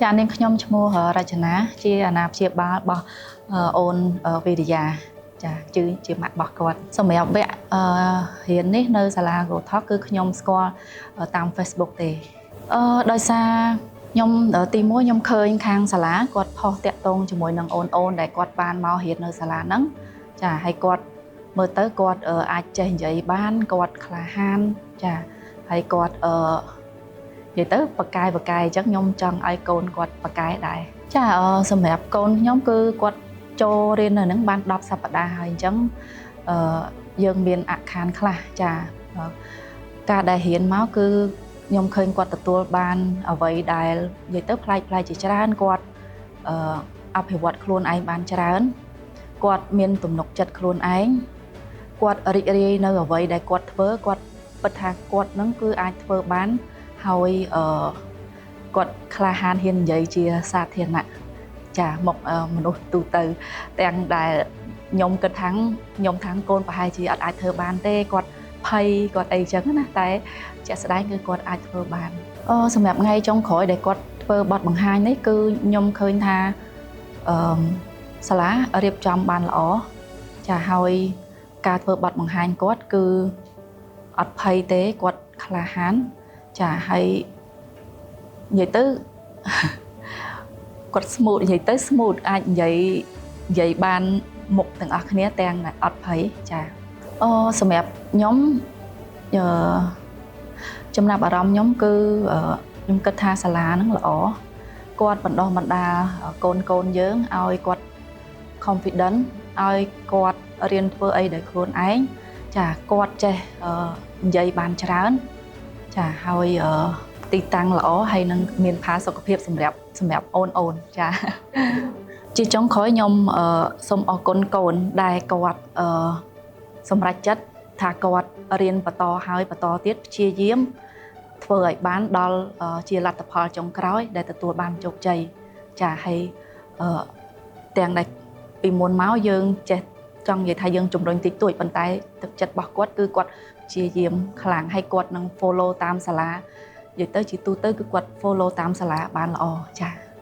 ចានាងខ្ញុំឈ្មោះរចនាជាអាណាព្យាបាលរបស់អូនវិរិយាចាជាម៉ាក់របស់គាត់សម្រាប់វគ្គរៀននេះនៅសាលា Go Talk គឺខ្ញុំស្គាល់តាម Facebook ទេដោយសារខ្ញុំទី1ខ្ញុំឃើញខាងសាលាគាត់ផុសតាក់ទងជាមួយនឹងអូនដែលគាត់បានមករៀននៅសាលាហ្នឹងចាហើយគាត់មើលទៅគាត់អាចចេះនិយាយបានគាត់ក្លាហានចាហើយគាត់និយាយទៅបកកាយអញ្ចឹងខ្ញុំចង់ឲ្យកូនគាត់បកកាយដែរចាសម្រាប់កូនខ្ញុំគឺគាត់ចូលរៀននៅហ្នឹងបាន10សប្តាហ៍ហើយអញ្ចឹងយើងមានអខានខ្លះចាការដែលរៀនមកគឺខ្ញុំឃើញគាត់ទទួលបានអ្វីដែលនិយាយទៅប្លែកជាច្រើនគាត់អភិវឌ្ឍខ្លួនឯងបានច្រើនគាត់មានទំនុកចិត្តខ្លួនឯងគាត់រីករាយនៅអ្វីដែលគាត់ធ្វើគាត់ពិតថាគាត់នឹងគឺអាចធ្វើបានហើយគាត់ក្លាហានហ៊ាននិយាយជាសាធារណៈចាមកមនុស្សទូទៅទាំងដែលខ្ញុំគិតថាខ្ញុំថាកូនប្រហែលជាអត់អាចធ្វើបានទេគាត់ភ័យគាត់អីចឹងណាតែជាក់ស្ដែងគឺគាត់អាចធ្វើបានសម្រាប់ថ្ងៃចុងក្រោយដែលគាត់ធ្វើបទបង្ហាញនេះគឺខ្ញុំឃើញថាសាលារៀបចំបានល្អចាហើយការធ្វើបទបង្ហាញគាត់គឺអត់ភ័យទេគាត់ក្លាហានចាហើយនិយាយទៅគាត់ smooth និយាយទៅ smooth អាចនិយាយបានមុខទាំងអស់គ្នាទាំងអត់ភ័យចាសម្រាប់ខ្ញុំចំណាប់អារម្មណ៍ខ្ញុំគឺខ្ញុំគិតថាសាលាហ្នឹងល្អគាត់បណ្ដោះបណ្ដាលកូនយើងឲ្យគាត់ confident ឲ្យគាត់រៀនធ្វើអីដោយខ្លួនឯងចាគាត់ចេះនិយាយបានច្រើនចាហើយទីតាំងល្អហើយនឹងមានផាសុកភាពសម្រាប់អូនចាជាចុងក្រោយខ្ញុំសូមអរគុណកូនដែលគាត់សម្រេចចិត្តថាគាត់រៀនបន្តទៀតព្យាយាមធ្វើឲ្យបានដល់ជាលទ្ធផលចុងក្រោយដែលទទួលបានជោគជ័យចាហើយទាំងដែលពីមុនមកយើងចេះចង់និយាយថាយើងជំរុញតិចតួចប៉ុន្តែទឹកចិត្តរបស់គាត់គឺគាត់ព្យាយាមខ្លាំងហើយគាត់នឹង follow តាមសាលានិយាយទៅជាទូទៅគឺគាត់ follow តាមសាលាបានល្អចា៎